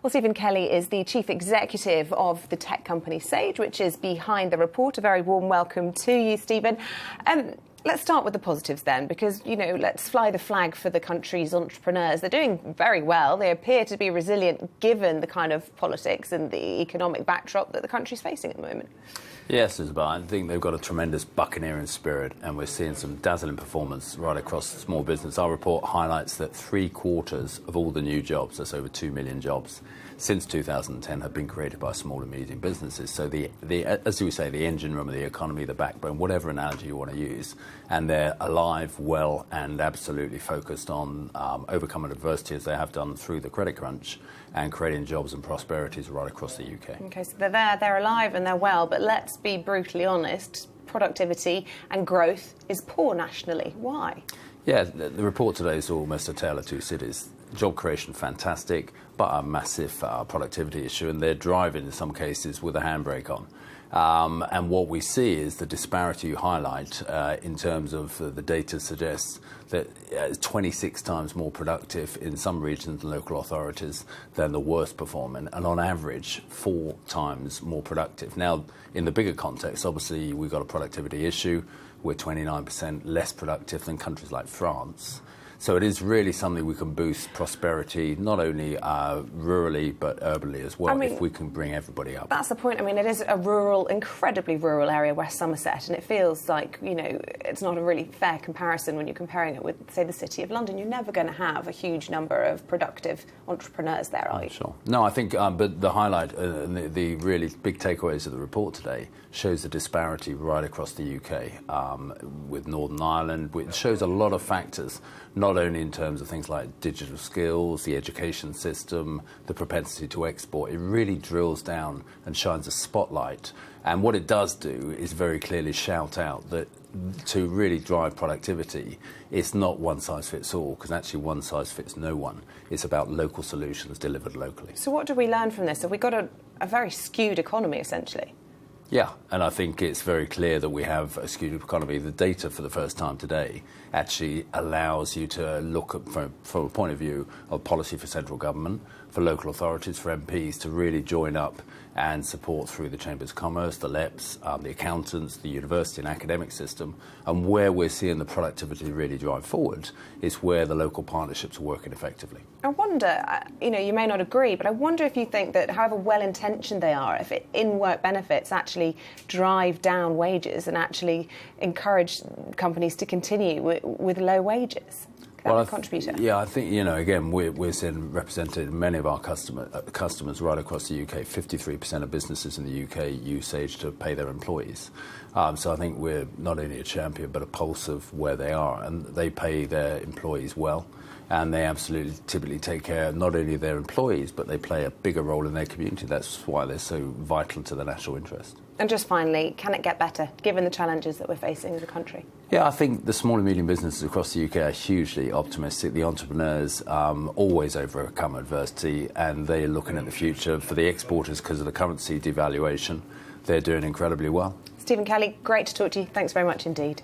Well, Stephen Kelly is the chief executive of the tech company Sage, which is behind the report. A very warm welcome to you, Stephen. Let's start with the positives then, because, let's fly the flag for the country's entrepreneurs. They're doing very well. They appear to be resilient given the kind of politics and the economic backdrop that the country's facing at the moment. Yes, Isabel, I think they've got a tremendous buccaneering spirit, and we're seeing some dazzling performance right across small business. Our report highlights that 3/4 of all the new jobs, that's over 2 million jobs, since 2010 have been created by small and medium businesses. So as we say, the engine room of the economy, the backbone, whatever analogy you want to use, and they're alive, well, and absolutely focused on overcoming adversity as they have done through the credit crunch and creating jobs and prosperities right across the UK. OK, so they're there, they're alive and they're well, but let's be brutally honest, productivity and growth is poor nationally. Why? Yeah, the report today is almost a tale of two cities. Job creation, fantastic, but a massive productivity issue, and they're driving in some cases with a handbrake on. And what we see is the disparity you highlight in terms of the data suggests that it's 26 times more productive in some regions and local authorities than the worst performing, and on average 4 times more productive. Now, in the bigger context, obviously we've got a productivity issue. We're 29% less productive than countries like France. So it is really something we can boost prosperity, not only rurally, but urbanly as well, if we can bring everybody up. That's the point. I mean, it is a rural, incredibly rural area, West Somerset, and it feels like, it's not a really fair comparison when you're comparing it with, say, the City of London. You're never going to have a huge number of productive entrepreneurs there, are you? Sure. No, I think, but the highlight, the really big takeaways of the report today shows the disparity right across the UK with Northern Ireland, which shows a lot of factors, not only in terms of things like digital skills, the education system, the propensity to export. It really drills down and shines a spotlight. And what it does do is very clearly shout out that to really drive productivity, it's not one size fits all, because actually one size fits no one. It's about local solutions delivered locally. So what do we learn from this? Have we got a very skewed economy, essentially? Yeah, and I think it's very clear that we have a skewed economy. The data for the first time today actually allows you to look at, from a point of view of policy for central government, for local authorities, for MPs to really join up and support through the Chambers of Commerce, the LEPs, the accountants, the university and academic system. And where we're seeing the productivity really drive forward is where the local partnerships are working effectively. I wonder, you may not agree, but I wonder if you think that however well-intentioned they are, if in-work benefits actually drive down wages and actually encourage companies to continue with low wages. Contributor. Yeah, I think, again, we're seeing represented in many of our customers right across the UK. 53% of businesses in the UK use Sage to pay their employees. So I think we're not only a champion, but a pulse of where they are. And they pay their employees well. And they absolutely typically take care not only of their employees, but they play a bigger role in their community. That's why they're so vital to the national interest. And just finally, can it get better, given the challenges that we're facing as a country? Yeah, I think the small and medium businesses across the UK are hugely optimistic. The entrepreneurs always overcome adversity, and they're looking at the future. For the exporters, because of the currency devaluation, they're doing incredibly well. Stephen Kelly, great to talk to you. Thanks very much indeed.